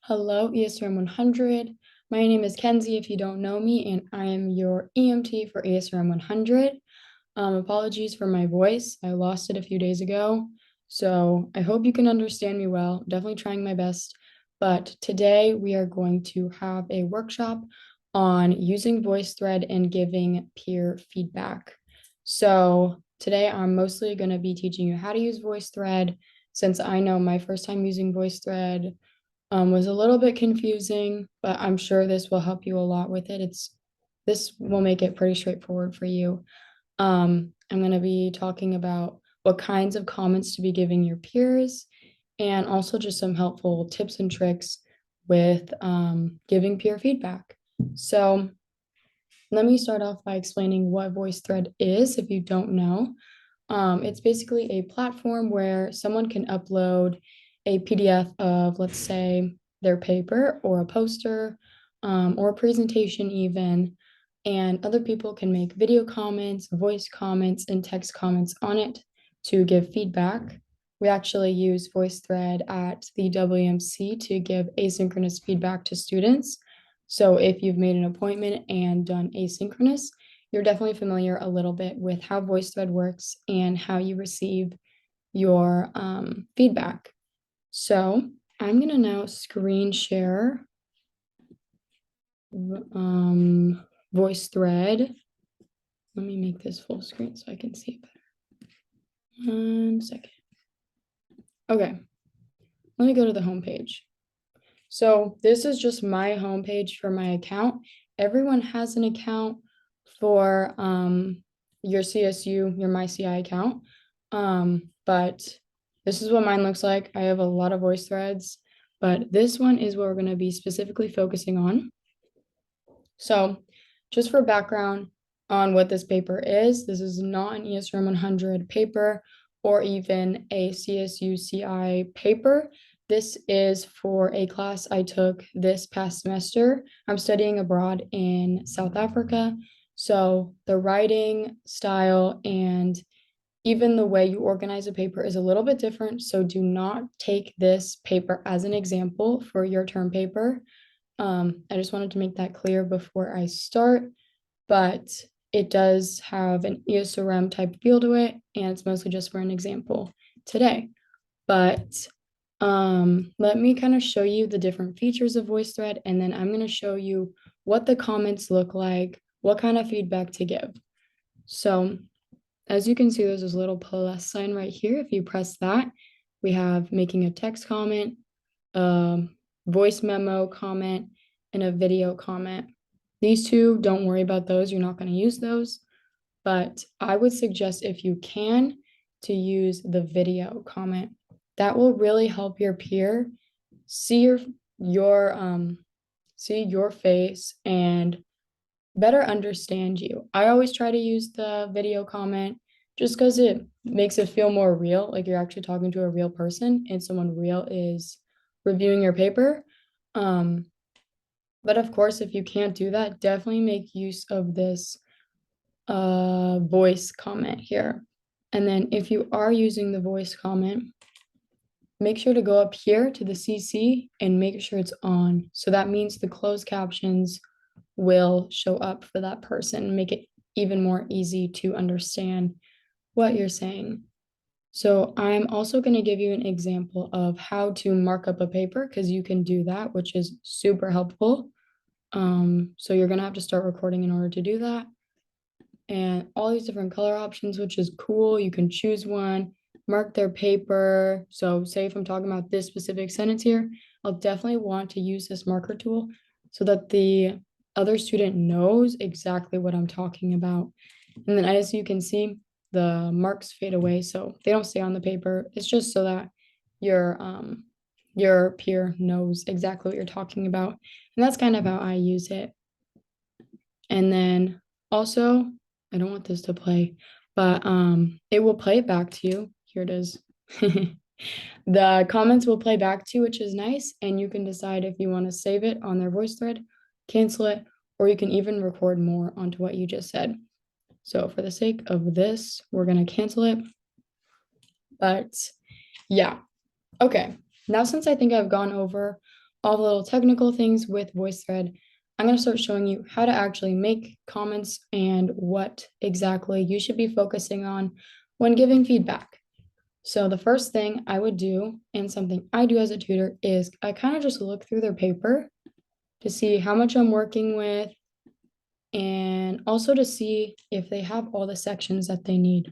Hello, ESRM 100. My name is Kenzie, if you don't know me, and I am your EMT for ESRM 100. Apologies for my voice. I lost it a few days ago, so I hope you can understand me well. Definitely trying my best. But today we are going to have a workshop on using VoiceThread and giving peer feedback. So today I'm mostly going to be teaching you how to use VoiceThread, since I know my first time using VoiceThread was a little bit confusing, but I'm sure this will help you a lot with it. This will make it pretty straightforward for you. I'm going to be talking about what kinds of comments to be giving your peers, and also just some helpful tips and tricks with giving peer feedback. So let me start off by explaining what VoiceThread is if you don't know. It's basically a platform where someone can upload a PDF of, let's say, their paper or a poster or a presentation even, and other people can make video comments, voice comments, and text comments on it to give feedback. We actually use VoiceThread at the WMC to give asynchronous feedback to students. So if you've made an appointment and done asynchronous, you're definitely familiar a little bit with how VoiceThread works and how you receive your feedback. So I'm going to now screen share VoiceThread. Let me make this full screen so I can see it better. 1 second. Okay, let me go to the home page. So this is just my homepage for my account. Everyone has an account for your CSU, your MyCI account. But this is what mine looks like. I have a lot of voice threads, but this one is what we're going to be specifically focusing on. So just for background on what this paper is, this is not an ESRM 100 paper or even a CSU CI paper. This is for a class I took this past semester. I'm studying abroad in South Africa. So the writing style and even the way you organize a paper is a little bit different. So do not take this paper as an example for your term paper. I just wanted to make that clear before I start, but it does have an ESRM type feel to it, and it's mostly just for an example today. But let me kind of show you the different features of VoiceThread, and then I'm going to show you what the comments look like, what kind of feedback to give. So as you can see, there's this little plus sign right here. If you press that, we have making a text comment, voice memo comment, and a video comment. These two, don't worry about those. You're not going to use those. But I would suggest, if you can, to use the video comment. That will really help your peer see your face and better understand you. I always try to use the video comment just because it makes it feel more real, like you're actually talking to a real person and someone real is reviewing your paper. But of course, if you can't do that, definitely make use of this voice comment here. And then if you are using the voice comment, make sure to go up here to the CC and make sure it's on. So that means the closed captions will show up for that person, make it even more easy to understand what you're saying. So I'm also going to give you an example of how to mark up a paper, because you can do that, which is super helpful. So you're going to have to start recording in order to do that. And all these different color options, which is cool. You can choose one, mark their paper. So say if I'm talking about this specific sentence here, I'll definitely want to use this marker tool so that the other student knows exactly what I'm talking about. And then as you can see, the marks fade away, so they don't stay on the paper. It's just so that your peer knows exactly what you're talking about. And that's kind of how I use it. And then also, I don't want this to play, but it will play it back to you. Here it is. The comments will play back to you, which is nice. And you can decide if you want to save it on their voice thread, cancel it, or you can even record more onto what you just said. So for the sake of this, we're going to cancel it. But yeah, okay. Now, since I think I've gone over all the little technical things with VoiceThread, I'm going to start showing you how to actually make comments and what exactly you should be focusing on when giving feedback. So the first thing I would do, and something I do as a tutor, is I kind of just look through their paper to see how much I'm working with, and also to see if they have all the sections that they need.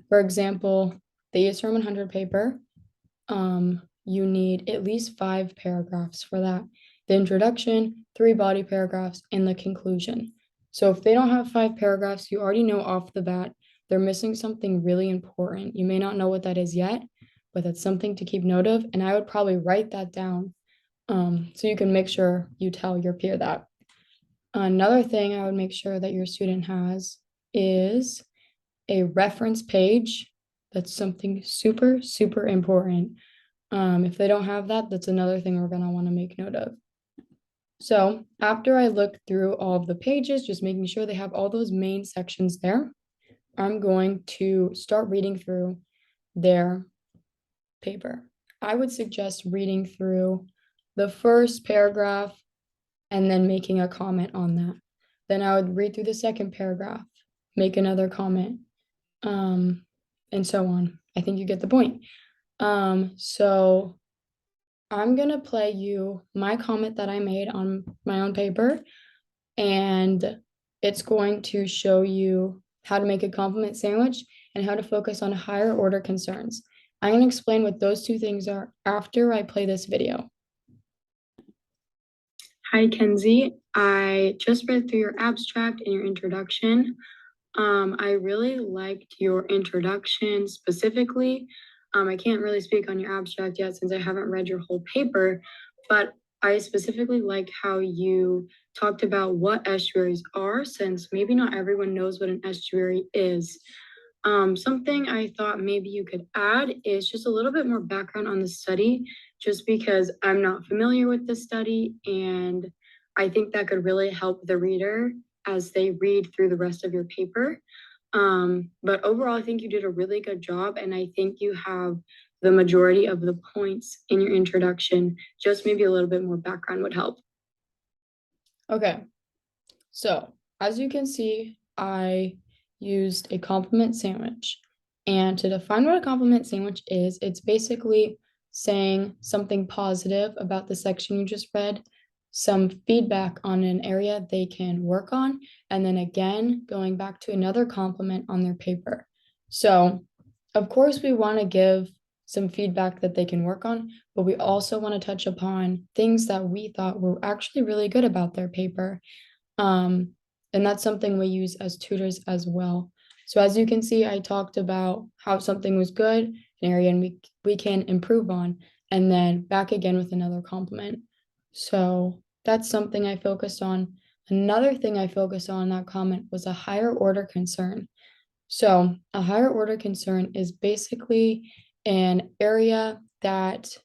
For example, the ESRM 100 paper, you need at least 5 paragraphs for that. The introduction, 3 body paragraphs, and the conclusion. So if they don't have 5 paragraphs, you already know off the bat they're missing something really important. You may not know what that is yet, but that's something to keep note of. And I would probably write that down so you can make sure you tell your peer that. Another thing I would make sure that your student has is a reference page. That's something super, super important. If they don't have that, that's another thing we're gonna wanna make note of. So after I look through all of the pages, just making sure they have all those main sections there, I'm going to start reading through their paper. I would suggest reading through the first paragraph and then making a comment on that. Then I would read through the second paragraph, make another comment, and so on. I think you get the point. So I'm gonna play you my comment that I made on my own paper, and it's going to show you how to make a compliment sandwich and how to focus on higher order concerns. I'm gonna explain what those two things are after I play this video. Hi, Kenzie. I just read through your abstract and your introduction. I really liked your introduction specifically. I can't really speak on your abstract yet since I haven't read your whole paper, but I specifically like how you talked about what estuaries are, since maybe not everyone knows what an estuary is. Something I thought maybe you could add is just a little bit more background on the study, just because I'm not familiar with the study, and I think that could really help the reader as they read through the rest of your paper. But overall, I think you did a really good job, and I think you have the majority of the points in your introduction. Just maybe a little bit more background would help. Okay, so as you can see, I used a compliment sandwich. And to define what a compliment sandwich is, it's basically saying something positive about the section you just read, some feedback on an area they can work on, and then again, going back to another compliment on their paper. So, of course, we want to give some feedback that they can work on, but we also want to touch upon things that we thought were actually really good about their paper. And that's something we use as tutors as well. So as you can see, I talked about how something was good, an area and we can improve on, and then back again with another compliment. So that's something I focused on. Another thing I focused on in that comment was a higher order concern. So a higher order concern is basically an area that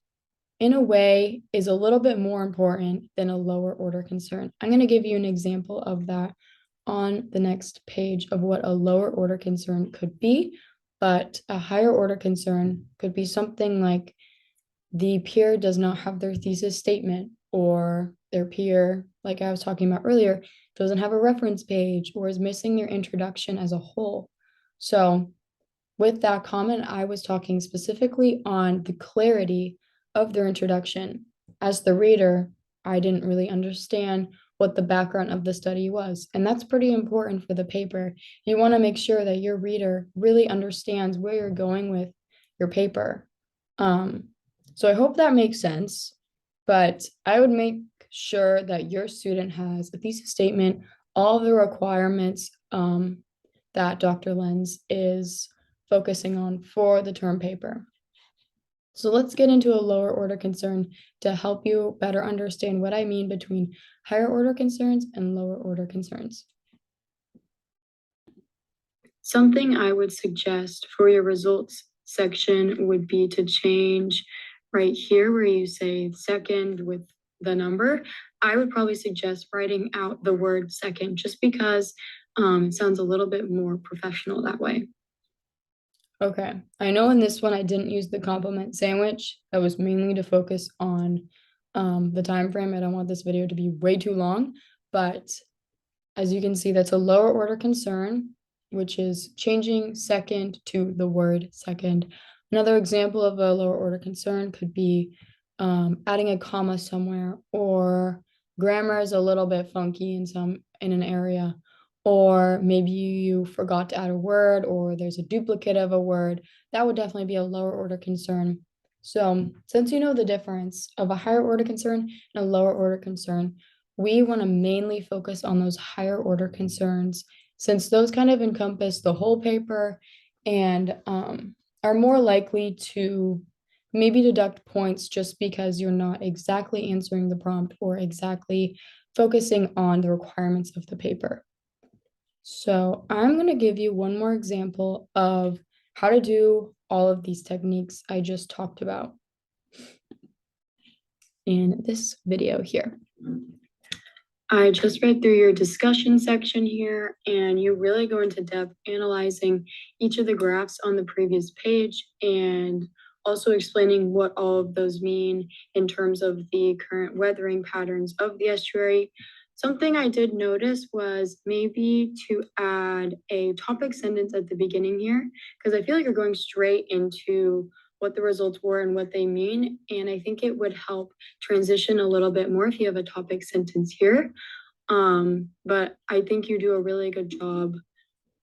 in a way is a little bit more important than a lower order concern. I'm going to give you an example of that on the next page of what a lower order concern could be, but a higher order concern could be something like the peer does not have their thesis statement, or their peer, like I was talking about earlier, doesn't have a reference page or is missing their introduction as a whole. So with that comment, I was talking specifically on the clarity of their introduction. As the reader, I didn't really understand what the background of the study was, and that's pretty important for the paper. You want to make sure that your reader really understands where you're going with your paper. So I hope that makes sense, but I would make sure that your student has a thesis statement, all the requirements that Dr. Lenz is focusing on for the term paper. So let's get into a lower order concern to help you better understand what I mean between higher order concerns and lower order concerns. Something I would suggest for your results section would be to change right here where you say second with the number. I would probably suggest writing out the word second, just because it sounds a little bit more professional that way. Okay, I know in this one I didn't use the compliment sandwich. That was mainly to focus on the time frame. I don't want this video to be way too long, but as you can see, that's a lower order concern, which is changing second to the word second. Another example of a lower order concern could be adding a comma somewhere, or grammar is a little bit funky in an area, or maybe you forgot to add a word, or there's a duplicate of a word. That would definitely be a lower order concern. So since you know the difference of a higher order concern and a lower order concern, we want to mainly focus on those higher order concerns, since those kind of encompass the whole paper and are more likely to maybe deduct points just because you're not exactly answering the prompt or exactly focusing on the requirements of the paper. So I'm going to give you one more example of how to do all of these techniques I just talked about in this video here. I just read through your discussion section here, and you really go into depth analyzing each of the graphs on the previous page and also explaining what all of those mean in terms of the current weathering patterns of the estuary. Something I did notice was maybe to add a topic sentence at the beginning here, because I feel like you're going straight into what the results were and what they mean. And I think it would help transition a little bit more if you have a topic sentence here. But I think you do a really good job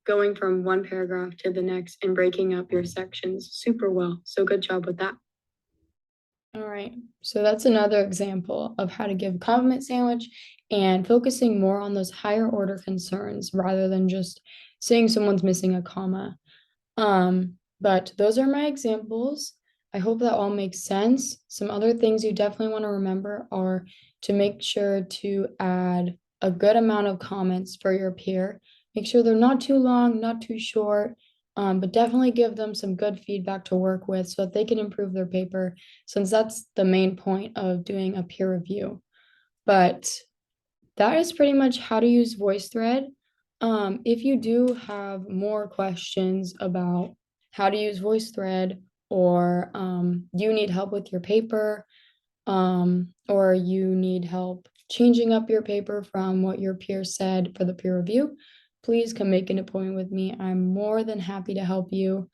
going from one paragraph to the next and breaking up your sections super well. So good job with that. All right, so that's another example of how to give a compliment sandwich and focusing more on those higher order concerns rather than just saying someone's missing a comma. But those are my examples. I hope that all makes sense. Some other things you definitely want to remember are to make sure to add a good amount of comments for your peer. Make sure they're not too long, not too short, but definitely give them some good feedback to work with so that they can improve their paper, since that's the main point of doing a peer review. But that is pretty much how to use VoiceThread. If you do have more questions about how to use VoiceThread, or you need help with your paper, or you need help changing up your paper from what your peer said for the peer review, please come make an appointment with me. I'm more than happy to help you.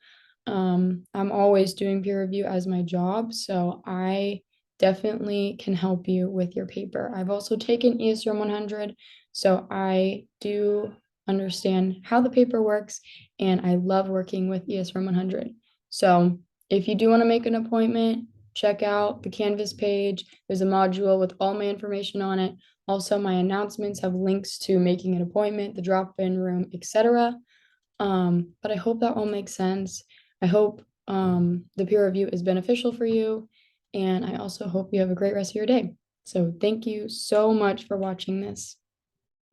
I'm always doing peer review as my job, so I definitely can help you with your paper. I've also taken ESRM 100, so I do understand how the paper works, and I love working with ESRM 100. So if you do want to make an appointment, check out the Canvas page. There's a module with all my information on it. Also, my announcements have links to making an appointment, the drop-in room, etc. But I hope that all makes sense. I hope the peer review is beneficial for you, and I also hope you have a great rest of your day. So thank you so much for watching this.